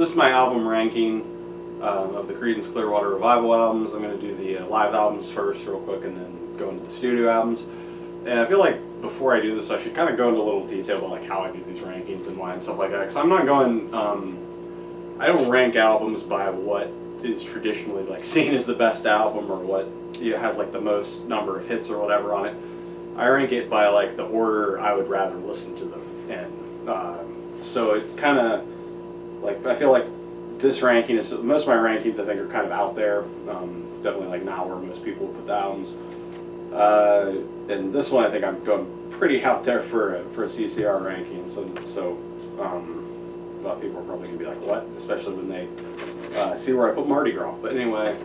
This is my album ranking of the Creedence Clearwater Revival albums. I'm going to do the live albums first real quick and then go into the studio albums. And I feel like before I do this I should kind of go into a little detail about like how I do these rankings and why and stuff like that. Because I'm not going, I don't rank albums by what is traditionally like seen as the best album or what has like the most number of hits or whatever on it. I rank it by like the order I would rather listen to them. And so it kind of, like, I feel like this ranking is, most of my rankings I think are kind of out there, definitely like not where most people would put the albums. And this one I think I'm going pretty out there for a CCR ranking, so a lot of people are probably going to be like, what? Especially when they see where I put Mardi Gras. But anyway,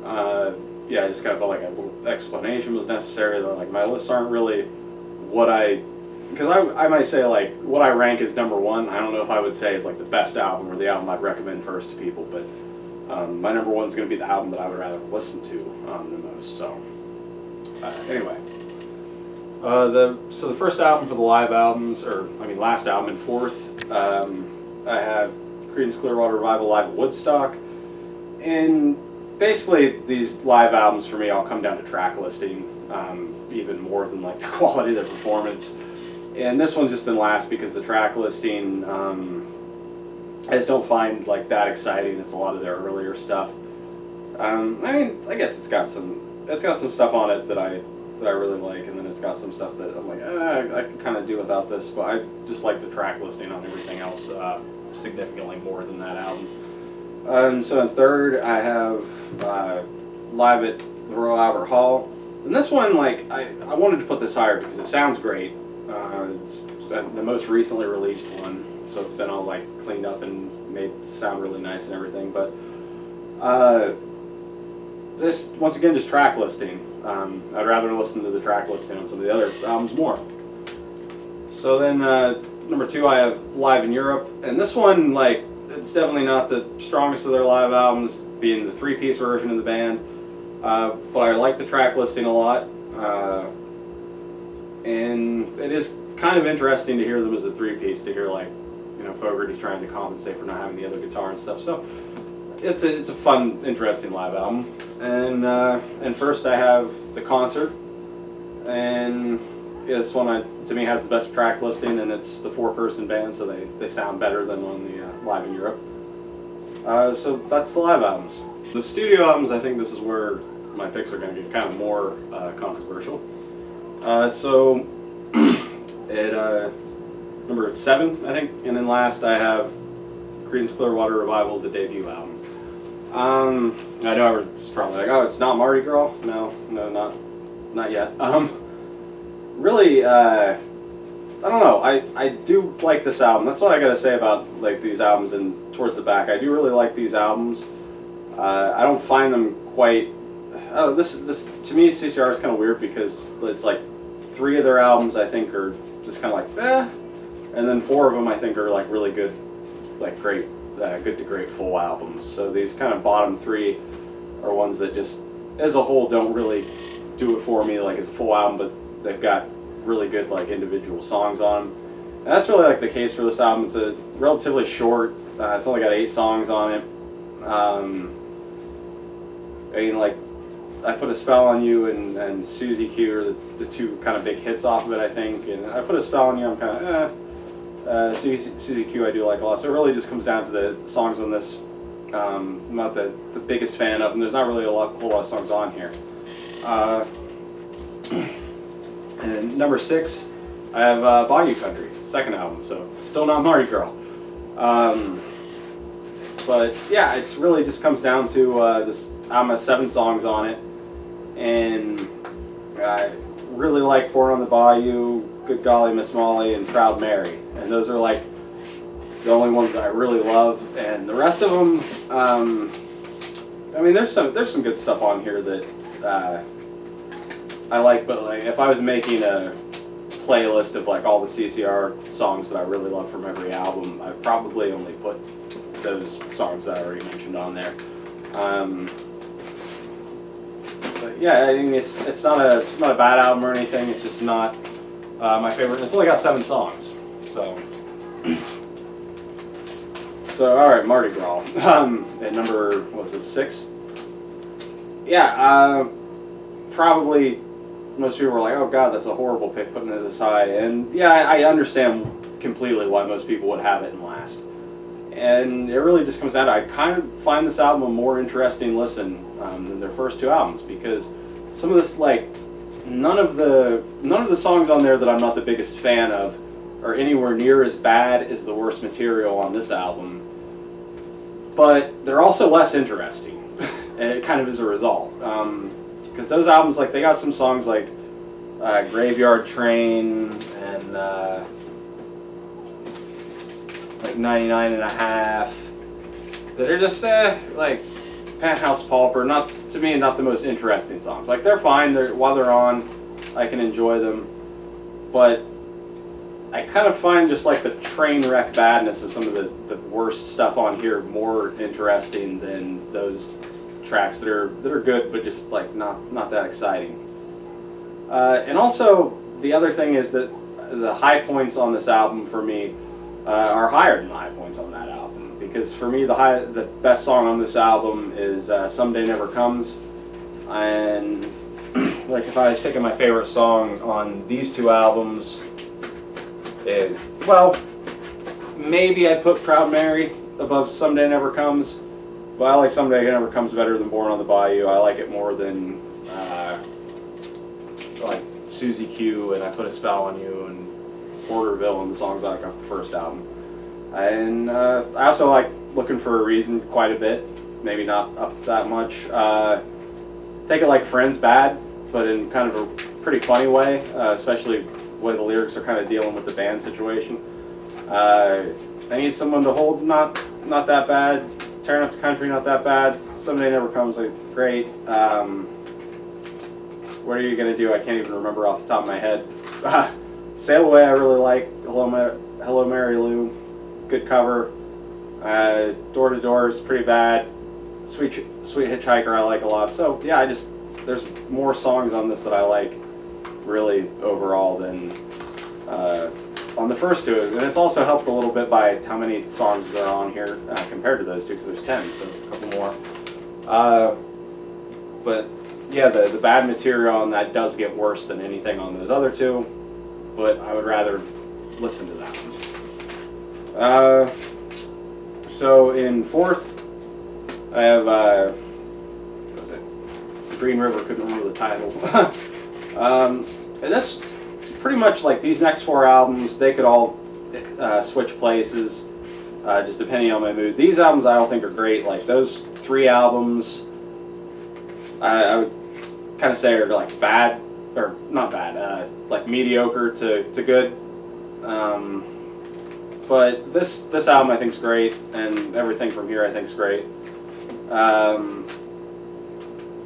yeah, I just kind of felt like a little explanation was necessary. Like, my lists aren't really what because I might say like what I rank as number one. I don't know if I would say is like the best album or the album I'd recommend first to people, but my number one is going to be the album that I would rather listen to the most. So anyway, so the first album for the live albums, or I mean last album in fourth, I have Creedence Clearwater Revival Live at Woodstock, and basically these live albums for me all come down to track listing, even more than like the quality of the performance. And this one's just in last because the track listing, I just don't find like that exciting. It's a lot of their earlier stuff. I mean, I guess it's got some stuff on it that I really like, and then it's got some stuff that I'm like, I can kind of do without this. But I just like the track listing on everything else significantly more than that album. And so in third, I have Live at the Royal Albert Hall. And this one, like, I wanted to put this higher because it sounds great. It's the most recently released one, so it's been all like cleaned up and made to sound really nice and everything. But this, once again, just track listing. I'd rather listen to the track listing on some of the other albums more. So then number two, I have Live in Europe, and this one, like, it's definitely not the strongest of their live albums, being the three-piece version of the band. But I like the track listing a lot. And it is kind of interesting to hear them as a three-piece, to hear like, you know, Fogerty trying to compensate for not having the other guitar and stuff. So it's a fun, interesting live album. And first I have The Concert, and this one to me has the best track listing, and it's the four-person band, so they sound better than on the Live in Europe. So that's the live albums. The studio albums, I think this is where my picks are going to get kind of more controversial. So at number 7, I think, and then last I have Creedence Clearwater Revival, the debut album. I know it's probably like, oh, it's not Mardi Gras. No, not yet. Really, I don't know. I do like this album. That's what I gotta say about like these albums. And towards the back, I do really like these albums. I don't find them quite. This to me, CCR is kind of weird because it's like 3 of their albums I think are just kind of like and then 4 of them I think are like really good, like great, good to great full albums. So these kind of bottom 3 are ones that just, as a whole, don't really do it for me like as a full album, but they've got really good like individual songs on them. And that's really like the case for this album. It's a relatively short. It's only got 8 songs on it. I mean, like, I Put a Spell on You and Susie Q are the 2 kind of big hits off of it, I think. And I Put a Spell on You, I'm kind of Susie Q I do like a lot. So it really just comes down to the songs on this. I'm not the biggest fan of them. There's not really a whole lot of songs on here. And number 6, I have Bayou Country, second album. So still not Mardi Gras. But yeah, it's really just comes down to this album has 7 songs on it. And I really like Born on the Bayou, Good Golly Miss Molly, and Proud Mary. And those are like the only ones that I really love. And the rest of them, I mean, there's some good stuff on here that I like. But like, if I was making a playlist of like all the CCR songs that I really love from every album, I'd probably only put those songs that I already mentioned on there. But yeah, I think it's not a bad album or anything. It's just not my favorite. It's only got 7 songs, so So, all right, Mardi Gras. At number, what was it, 6? Yeah, probably most people were like, oh god, that's a horrible pick, putting it this high. And yeah, I understand completely why most people would have it in last. And it really just comes down to, I kind of find this album a more interesting listen than their first 2 albums, because some of this, like, none of the songs on there that I'm not the biggest fan of are anywhere near as bad as the worst material on this album. But they're also less interesting, kind of as a result. Because those albums, like, they got some songs like Graveyard Train and like 99 and a half that are just like Penthouse Pauper. Not, to me, not the most interesting songs. Like, they're fine. While they're on, I can enjoy them. But I kind of find just like the train wreck badness of some of the worst stuff on here more interesting than those tracks that are good but just like not that exciting. And also the other thing is that the high points on this album for me are higher than the high points on that album, because for me the best song on this album is Someday Never Comes. And like, if I was picking my favorite song on these 2 albums, well, maybe I'd put Proud Mary above Someday Never Comes, but I like Someday Never Comes better than Born on the Bayou. I like it more than like Susie Q and I Put a Spell on You and Porterville and the songs I like off the first album. And I also like Looking for a Reason quite a bit, maybe not up that much. Take It Like a Friend's bad, but in kind of a pretty funny way, especially the way the lyrics are kind of dealing with the band situation. I Need Someone to Hold, not that bad. Tearing Up the Country, not that bad. Someday Never Comes, like, great. What Are You Gonna Do? I can't even remember off the top of my head. Sail Away, I really like. Hello Mary Lou, good cover. Door to Door is pretty bad. Sweet Hitchhiker I like a lot. So yeah, there's more songs on this that I like really overall than on the first 2, and it's also helped a little bit by how many songs are on here compared to those 2, because there's 10, so a couple more. But yeah, the bad material on that does get worse than anything on those other 2, but I would rather listen to that one. So in 4th, I have what was it? Green River. Couldn't remember the title. And this, pretty much like these next 4 albums, they could all switch places, just depending on my mood. These albums I don't think are great. Like, those 3 albums, I would kind of say are like bad, or not bad, like mediocre to good. But this album I think is great, and everything from here I think is great. But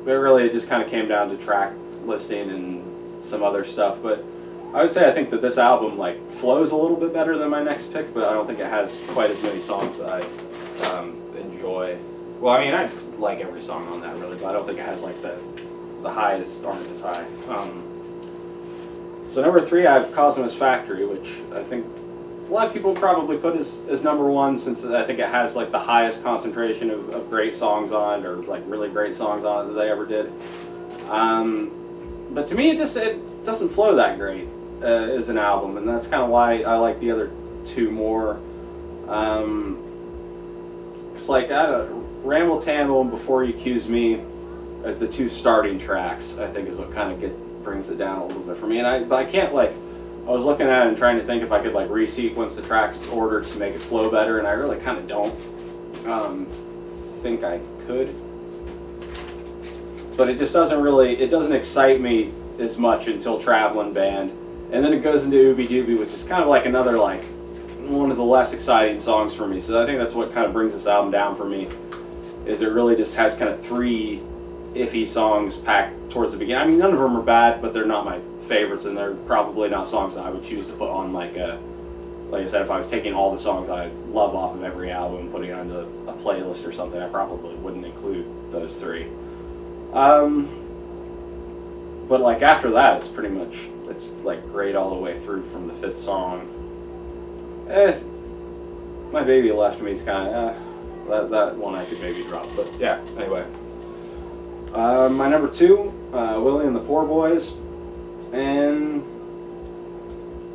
really, it just kind of came down to track listing and some other stuff. But I would say I think that this album like flows a little bit better than my next pick, but I don't think it has quite as many songs that I enjoy. Well, I mean, I like every song on that really, but I don't think it has like the highest aren't as high. So number 3, I have Cosmos Factory, which I think a lot of people probably put as number 1, since I think it has like the highest concentration of great songs on it, or like really great songs on it that they ever did. But to me, it doesn't flow that great as an album, and that's kind of why I like the other 2 more. It's like Ramble Tamble and Before You Accuse Me as the 2 starting tracks, I think, is what kind of brings it down a little bit for me. But I can't like. I was looking at it and trying to think if I could like resequence the tracks ordered to make it flow better, and I really kind of don't think I could. But it just doesn't excite me as much until Travelin' Band, and then it goes into Ooby Dooby, which is kind of like another like one of the less exciting songs for me. So I think that's what kind of brings this album down for me, is it really just has kind of 3 iffy songs packed towards the beginning. I mean, none of them are bad, but they're not my favorites, and they're probably not songs that I would choose to put on like I said, if I was taking all the songs I love off of every album and putting it onto a playlist or something, I probably wouldn't include those 3. But like after that, it's like great all the way through from the 5th song. My Baby Left Me is kind of, that one I could maybe drop. But yeah, anyway. My number 2, Willie and the Poor Boys. And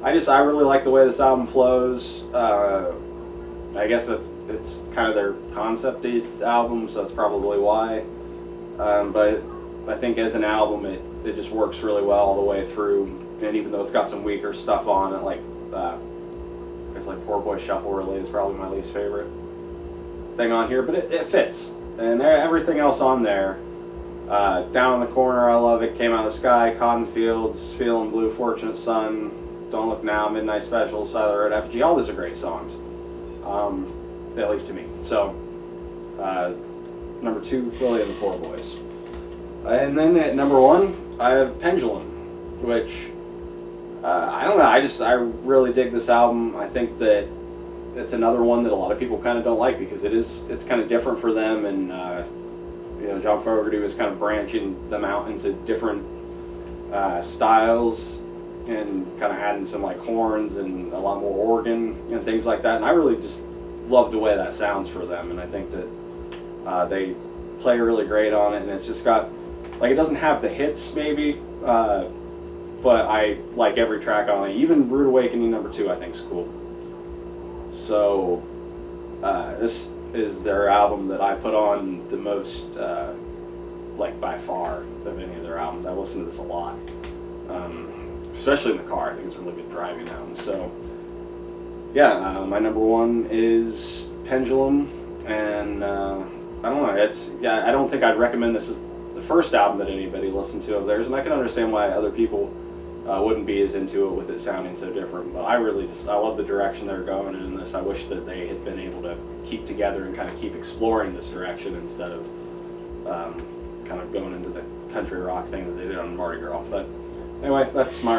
I really like the way this album flows. I guess it's kind of their concept album, so that's probably why. But I think as an album, it just works really well all the way through. And even though it's got some weaker stuff on it, like it's like Poor Boy Shuffle really is probably my least favorite thing on here, but it fits. And everything else on there, Down in the Corner, I love it. Came Out of the Sky, Cotton Fields, Feeling Blue, Fortunate Son, Don't Look Now, Midnight Special, Side of the Road, FG. All these are great songs, at least to me. So, number 2, Willie and the Poor Boys. And then at number 1, I have Pendulum, which I don't know. I really dig this album. I think that it's another one that a lot of people kind of don't like because it's kind of different for them, and John Fogerty was kind of branching them out into different styles and kind of adding some like horns and a lot more organ and things like that. And I really just love the way that sounds for them, and I think that they play really great on it. And it's just got like, it doesn't have the hits maybe. But I like every track on it. Even Rude Awakening number 2 I think is cool. So this is their album that I put on the most, like by far, of any of their albums. I listen to this a lot, especially in the car. I think it's a really good driving album. So yeah, my number 1 is Pendulum, and I don't know. I don't think I'd recommend this as the first album that anybody listened to of theirs, and I can understand why other people wouldn't be as into it with it sounding so different. But I love the direction they're going in this. I wish that they had been able to keep together and kind of keep exploring this direction instead of kind of going into the country rock thing that they did on Mardi Gras. But anyway, that's my